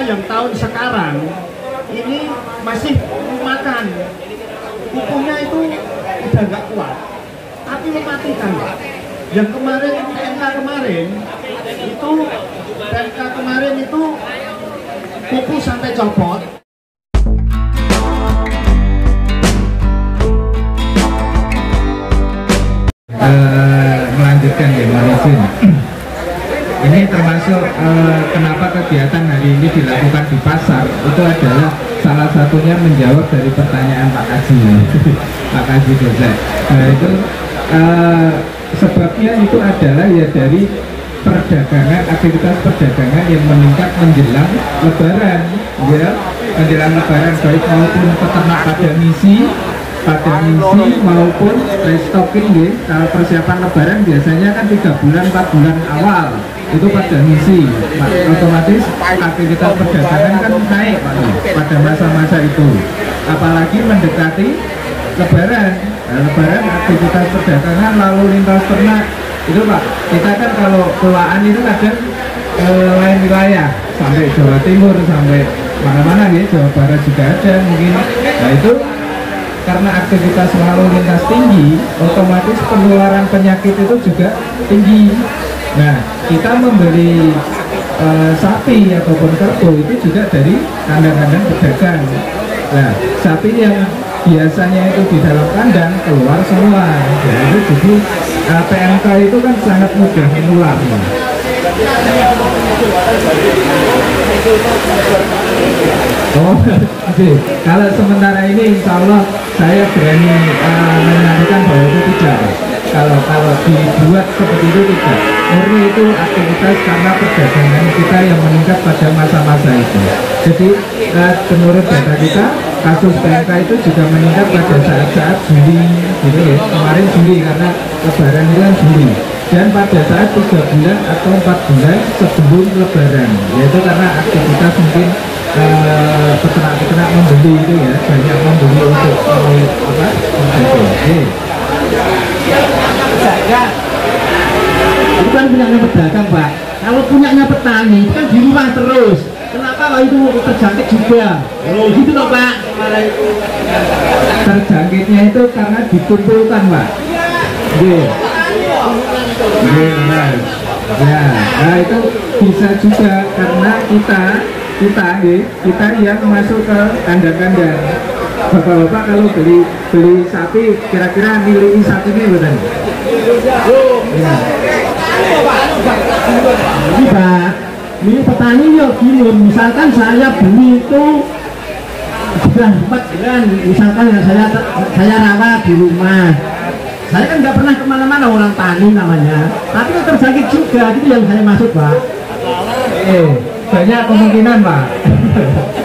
yang tahun sekarang ini masih makan, kukunya itu udah nggak kuat, tapi mematikan. Yang kemarin PMK kemarin itu kuku sampai copot. Melanjutkan ya Marisin. Ini termasuk kenapa kegiatan hari ini dilakukan di pasar itu adalah salah satunya menjawab dari pertanyaan Pak Kaji Pak Kaji Gozek. Nah itu sebabnya itu adalah ya dari perdagangan, aktivitas perdagangan yang meningkat menjelang Lebaran, ya menjelang Lebaran, baik maupun peternak pada misi maupun restocking ya. Kalau persiapan Lebaran biasanya kan 3 bulan 4 bulan awal itu pada misi, otomatis aktivitas perdagangan kan naik Pak pada masa-masa itu, apalagi mendekati Lebaran. Nah, Lebaran aktivitas perdagangan lalu lintas ternak itu Pak, kita kan kalau kelolaan itu kadang lain wilayah sampai Jawa Timur sampai mana-mana ya, Jawa Barat juga ada mungkin. Nah itu karena aktivitas lalu lintas tinggi, otomatis penularan penyakit itu juga tinggi. Nah, kita membeli sapi ataupun kerbau itu juga dari kandang-kandang pedagang. Nah, sapi yang biasanya itu di dalam kandang keluar semua. Jadi PMK itu kan sangat mudah menular. Oh, kalau sementara ini insya Allah saya berani menyampaikan bahwa itu tidak. Kalau dibuat seperti itu tidak. Murni itu aktivitas karena perdagangan kita yang meningkat pada masa-masa itu. Jadi menurut data kita kasus PMK itu juga meningkat pada saat-saat Juli, gitu ya. Kemarin Juli karena Lebaran itu kan Juli. Dan pada saat 3 bulan atau 4 bulan sebelum Lebaran, yaitu karena aktivitas mungkin peternak-peternak membeli itu ya, banyak membeli untuk apa? Itu kan punyanya pedagang Pak. Kalau punyanya petani itu kan di rumah terus. Kenapa kalau itu terjangkit juga? Oh gitu loh Pak. Terjangkitnya itu karena dikumpulkan Pak. Ya, nah itu bisa juga karena kita yang masuk ke kandang-kandang. Bapak-bapak kalau beli sapi kira-kira nilai sapinya berapa? Ya. Ini Pak, ini petani ya gini, misalkan saya beli itu sudah 4 bulan, misalkan yang saya rawat di rumah. Saya kan nggak pernah kemana-mana, orang tani namanya, tapi terjangkit juga, itu yang saya maksud Pak. Banyak kemungkinan Pak.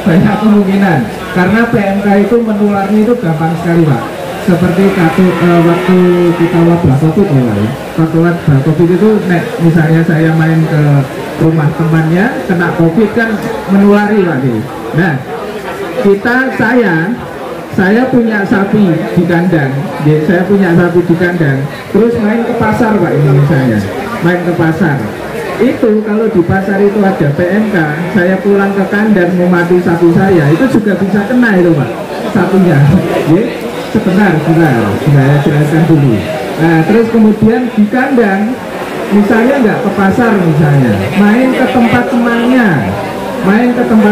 Banyak kemungkinan karena PMK itu menularnya itu gampang sekali Pak. Seperti waktu kita wabah COVID ya, waktu wabah COVID itu misalnya saya main ke rumah temannya kena COVID kan menulari Pak. Nah saya punya sapi di kandang, saya punya sapi di kandang, terus main ke pasar Pak, ini misalnya main ke pasar. Itu kalau di pasar itu ada PMK, saya pulang ke kandang mau mati sapi saya, itu juga bisa kena itu Pak, sapinya. Sebentar, saya jelaskan dulu. Nah, terus kemudian di kandang, misalnya nggak ke pasar misalnya, main ke tempat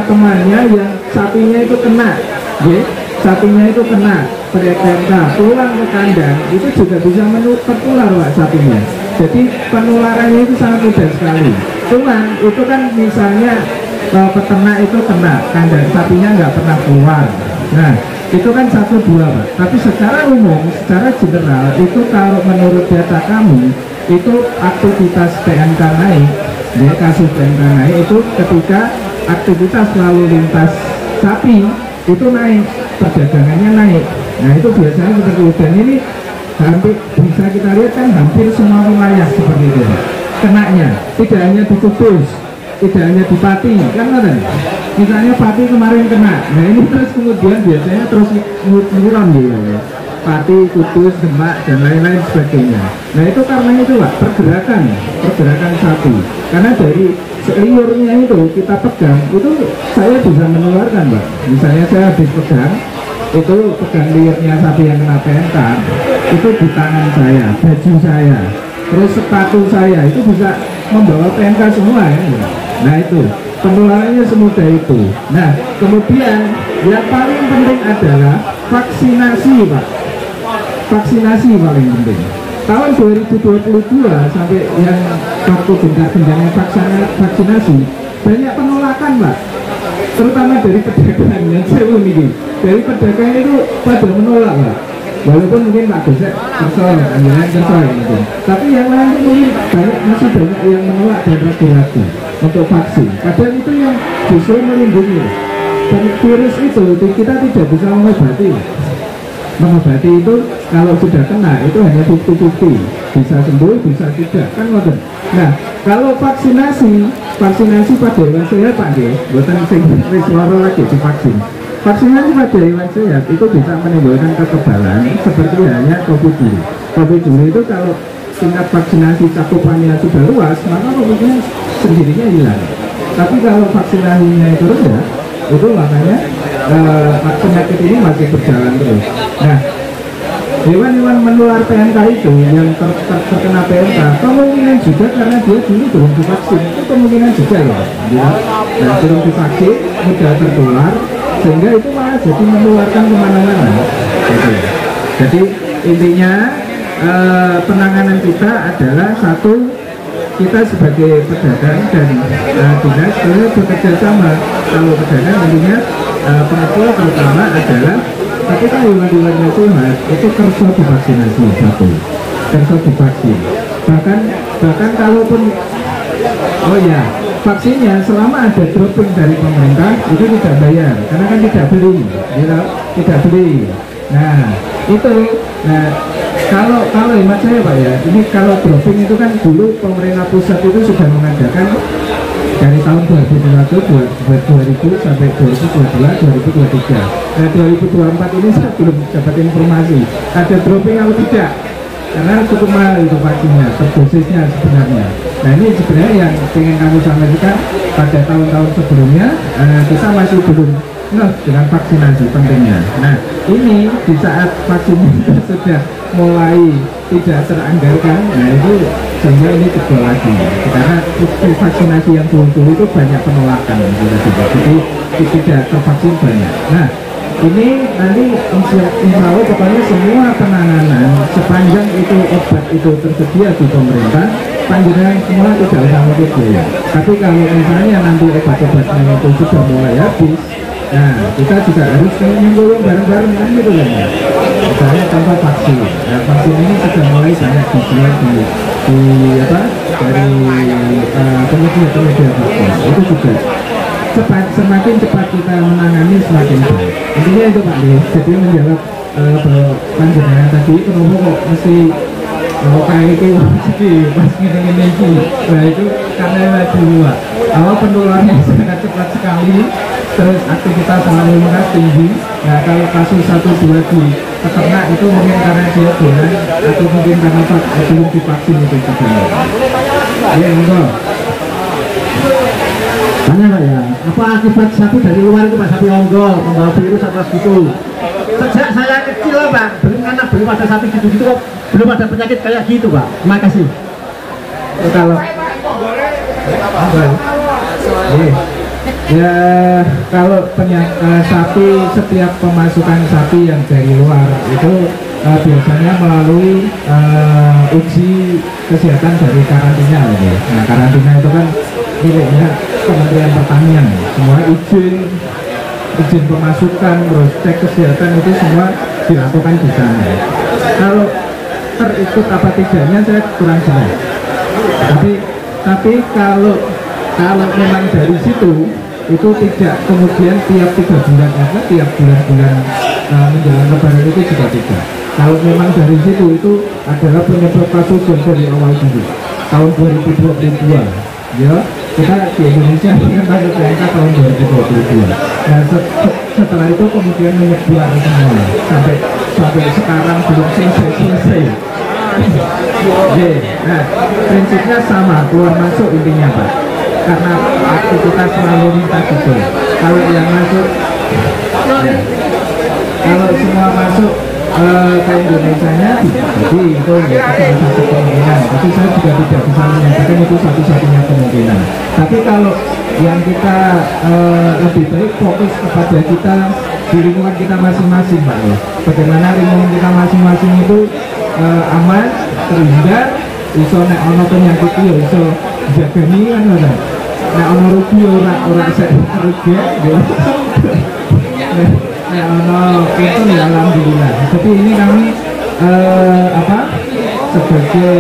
temannya yang sapinya itu kena, sapinya itu kena PMK, pulang ke kandang, itu juga bisa tertular Pak sapinya. Jadi penularannya itu sangat mudah sekali. Cuman itu kan misalnya peternak itu kena, kandang sapinya nggak pernah keluar. Nah, itu kan 1-2 Pak. Tapi secara umum, secara general itu kalau menurut data kami itu aktivitas PMK naik, ya kasus PMK naik itu ketika aktivitas lalu lintas sapi itu naik, perdagangannya naik. Nah itu biasanya seperti itu. Dan ini hampir bisa kita lihat kan hampir semua wilayah seperti itu kenanya, tidak hanya di Kudus, tidak hanya di Pati, kan ada. Misalnya Pati kemarin kena, nah ini terus kemudian biasanya terus nguron gitu. Pati, Kudus, Demak, dan lain-lain sebagainya. Nah itu karena itu Pak, pergerakan sapi. Karena dari liurnya itu kita pegang, itu saya bisa menularkan Pak. Misalnya saya habis pegang, itu pegang liurnya sapi yang kena PMK, itu di tangan saya, baju saya, terus sepatu saya, itu bisa membawa PMK semua ya. Nah itu penularannya semudah itu. Nah kemudian yang paling penting adalah vaksinasi Pak. Vaksinasi paling penting. Tahun 2022 sampai yang waktu gencar-gencarnya vaksinasi, banyak penolakan Pak, terutama dari pedagang yang saya ini. Dari pedagang itu pada menolak Pak. Walaupun mungkin Pak Gosek kesel, gitu. Tapi yang lain mungkin masih banyak yang menolak dan ragu-ragu untuk vaksin. Padahal itu yang justru melindungi. Dan virus itu kita tidak bisa mengobati. Mengobati itu kalau sudah kena itu hanya 50-50, bisa sembuh, bisa tidak, kan ngoten. Nah, kalau vaksinasi pada hewan sehat Pak nggih, mboten sing wis lara lagi divaksin. Vaksinasi pada hewan sehat itu bisa menimbulkan kekebalan seperti halnya COVID dulu. COVID dulu itu kalau tingkat vaksinasi cakupannya sudah luas, maka COVID-nya sendirinya hilang. Tapi kalau vaksinasinya itu rendah, itu makanya penyakit ini masih berjalan terus. Nah, hewan-hewan menular PMK itu yang terkena PMK kemungkinan juga karena dia dulu belum divaksin, itu kemungkinan juga loh ya. Nah, belum divaksin mudah tertular sehingga itu malah jadi menularkan kemana-mana gitu. Jadi intinya penanganan kita adalah satu, kita sebagai pedagang dan dinas sebenarnya bekerja sama. Kalau pedagang tentunya pengepul terutama adalah ketika hewan-hewannya sehat itu kerso divaksinasi satu, kerso divaksin. Bahkan kalaupun vaksinnya selama ada dropping dari pemerintah itu tidak bayar karena kan tidak beli, tidak beli. Nah itu, kalau hemat saya Pak ya, ini kalau dropping itu kan dulu pemerintah pusat itu sudah mengadakan dari tahun 2021, 2000 sampai 2022, 2023. Nah 2024 ini saya belum dapat informasi ada dropping atau tidak, karena cukup mahal itu vaksinnya, per dosisnya sebenarnya. Nah ini sebenarnya yang ingin kami sampaikan pada tahun-tahun sebelumnya, kita masih belum dengan vaksinasi pentingnya. Nah ini di saat vaksin itu sudah mulai tidak teranggarkan, nah itu sehingga ini jebol lagi karena vaksinasi yang dulu itu banyak penolakan jadi tidak tervaksin banyak. Nah ini nanti insya Allah pokoknya semua penanganan sepanjang itu obat itu tersedia di pemerintah, panjenengan semua tidak usah ngikut biaya. Tapi kalau misalnya nanti obat-obatnya itu sudah mulai habis, nah kita juga harus menggolong bareng-bareng kan gitu kan ya. Misalnya contoh vaksin, nah vaksin ini sudah mulai banyak dijual dari penyedia vaksin, itu juga semakin cepat kita menangani semakin baik. Intinya itu Pak Lee. Jadi menjawab panjenengan tadi, kenapa kok mesti kayak itu pas gini-gini. Nah itu karena lagi Pak, penularannya sangat cepat sekali, terus aktivitas lalu lintas tinggi. Nah kalau kasus 1-2 di peternak itu mungkin karena dia bulan atau mungkin karena belum divaksin itu juga. Ya enggak. Tanya Pak ya, apa akibat sapi dari luar itu Pak, sapi ongol membawa virus atau gitu? Sejak saya kecil Pak, belum ada sapi gitu-gitu kok, belum ada penyakit kayak gitu Pak. Terima kasih. Kalau sapi, setiap pemasukan sapi yang dari luar itu biasanya melalui uji kesehatan dari karantina ya. Nah karantina itu kan miliknya Kementerian Pertanian, semua izin pemasukan, terus cek kesehatan itu semua dilakukan di sana. Kalau terikut apa tidaknya saya kurang jelas. Tapi kalau memang dari situ itu tidak kemudian tiap 3 bulan atau tiap bulan-bulan menjelang lebaran itu juga tidak. Kalau memang dari situ itu adalah penyebab kasus yang dari awal dulu tahun 2022 ya, kita di Indonesia dengan kasus PMK tahun 2022. Nah setelah itu kemudian menyebar semua sampai sampai sekarang belum selesai. Oke, nah prinsipnya sama, keluar masuk intinya Pak, karena aktivitas selalu lintas itu. Kalau yang masuk, ya, kalau semua masuk ke Indonesia-nya, jadi itu ya salah satu kemungkinan. Tapi saya juga tidak bisa menyatakan itu satu-satunya kemungkinan. Tapi kalau yang kita lebih baik fokus kepada kita di lingkungan kita masing-masing Pak. Bagaimana lingkungan kita masing-masing itu aman, terhindar, iso nek ono penyakit yo iso jagani kan ora. Nek ono rugi ora sek rugi yo. Nek ono itu ya alhamdulillah. Tapi ini kami sebagai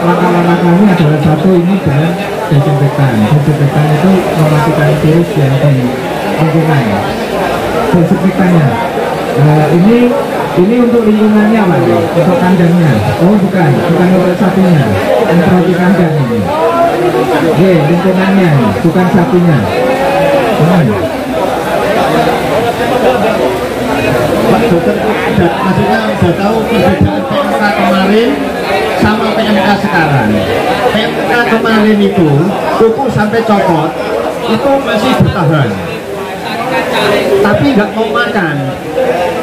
langkah-langkah kami adalah satu ini dengan desinfektan. Desinfektan itu mematikan virus yang di lingkungan. Desinfektannya ini untuk lingkungannya Pak, untuk kandangnya. Oh bukan untuk sapinya, untuk roti kandang ini. Oke, lingkungannya, bukan sapinya. Pak Dokter, maksudnya sudah tahu perbedaan PMK kemarin sama PMK sekarang. PMK kemarin itu kuku sampai copot itu masih bertahan, tapi nggak mau makan.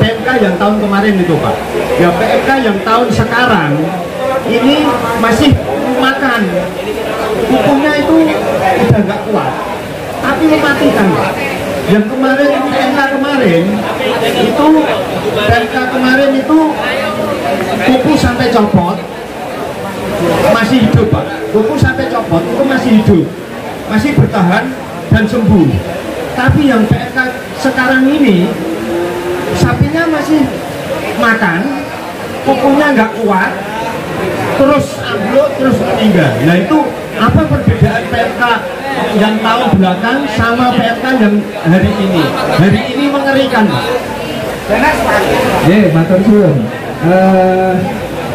PMK yang tahun kemarin itu Pak, ya PMK yang tahun sekarang ini masih makan, kukunya itu udah nggak kuat, tapi mematikan Pak. Yang kemarin PMK kemarin itu kuku sampai copot masih hidup Pak, kuku sampai copot itu masih hidup, masih bertahan dan sembuh. Tapi yang PMK sekarang ini sapinya masih makan, kukunya nggak kuat, terus ambruk, terus meninggal. Nah itu apa perbedaan PMK yang tahun belakang sama PMK yang hari ini? Hari ini mengerikan. Matur suwun.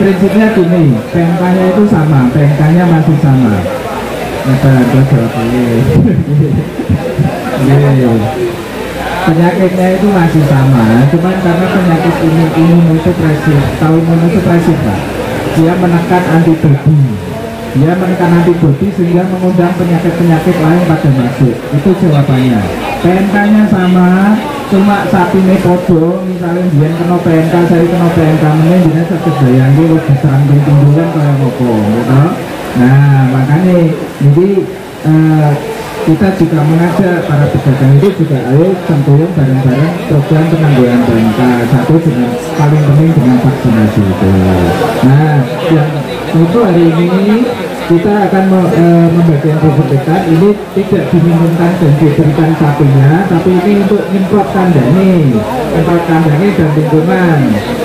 Prinsipnya gini, PMK-nya itu sama, PMK-nya masih sama. Penyakitnya itu masih sama, cuman karena penyakit ini imunosupresif, tahu imunosupresif Pak, dia menekan antibodi, sehingga mengundang penyakit-penyakit lain pada masuk. Itu jawabannya. PMK-nya sama, cuma sapi ini podo, misalnya dia kena PMK, saya kena PMK, mungkin dia sakit bayangin lebih serangkung timbulan kayak apa, gitu. Nah makanya jadi kita juga mengajak para pedagang itu juga ayo tentunya bareng-bareng program penanggulangan PMK. Satu dengan paling penting dengan vaksinasi itu. Nah yang itu hari ini kita akan membagikan desinfektan. Ini tidak diminumkan dan diberikan sapinya, tapi ini untuk nyemprot kandangnya dan lingkungan.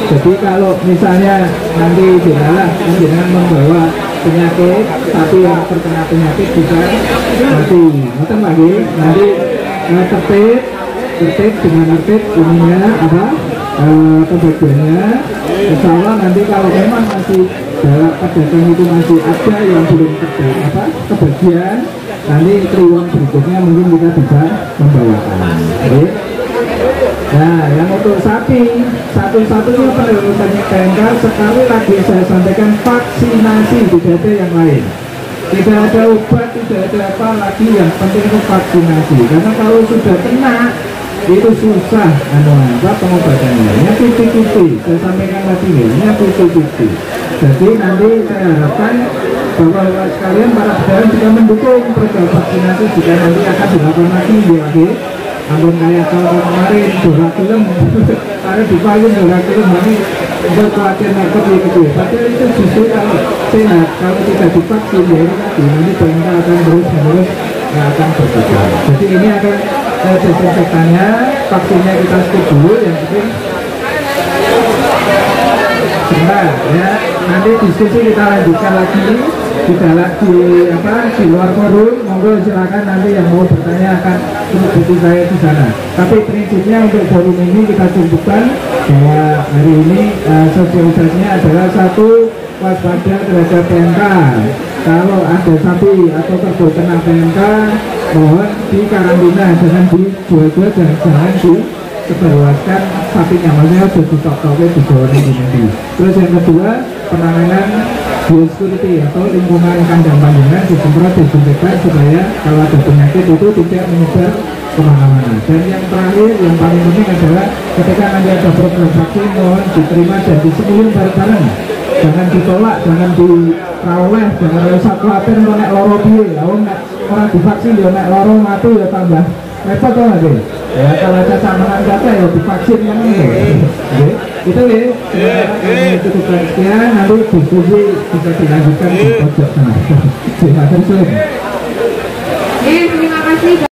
Jadi kalau misalnya nanti dengan membawa penyakit, sapi yang terkena penyakit bisa mati. Betul lagi nanti tertib dengan tertib ininya pembagiannya. Insya Allah nanti kalau memang masih dalam pedagang itu masih ada yang belum kebagian, nanti triwulan berikutnya mungkin kita bisa membawakan. Okay? Nah, yang untuk sapi, satu-satunya penelusurannya PMK sekali lagi saya sampaikan vaksinasi, tidak ada yang lain. Tidak ada obat, tidak ada apa lagi, yang penting itu vaksinasi. Karena kalau sudah kena, itu susah pengobatannya. Ini 50-50, saya sampaikan lagi ini 50-50. Jadi nanti saya harapkan bahwa sekalian para pedagang juga mendukung program vaksinasi jika nanti akan dilakukan lagi. Ampun kayak kalau kemarin dolar film karena dipakai dolar film ini untuk khawatir nakut gitu. Padahal itu justru kalau sehat, kalau tidak divaksin ya nanti PMK akan terus akan berkembang. Jadi ini akan desinfektannya, vaksinnya kita skip dulu, yang penting sebentar ya. Nanti diskusi kita lanjutkan lagi di luar forum. Monggo silakan nanti yang mau bertanya akan mengikuti saya di sana. Tapi prinsipnya untuk forum ini kita cukupkan bahwa hari ini sosialisasinya adalah satu, waspada terhadap PMK. Kalau ada sapi atau kerbau kena PMK, mohon di karantina, jangan dijual-jual dan jangan sebarluaskan sapinya, maksudnya sudah ditok-toknya di bawah nanti. Terus yang kedua, penanganan biosecurity atau lingkungan kandang panjenengan disemprot disinfektan supaya kalau ada penyakit itu tidak menyebar kemana-mana. Dan yang terakhir, yang paling penting adalah ketika nanti ada program vaksin, mohon diterima dan disemilin bareng-bareng. Jangan ditolak, jangan diraweh, jangan rasa khawatir nek loro piye. Orang divaksin ya nek loro mati ya tambah repot tuh lagi. Ya kalau ada samaran kata ya divaksin yang ini. Itu ya. Cukup sekian, nanti diskusi bisa dilanjutkan di pojok sana. Terima kasih. Terima kasih.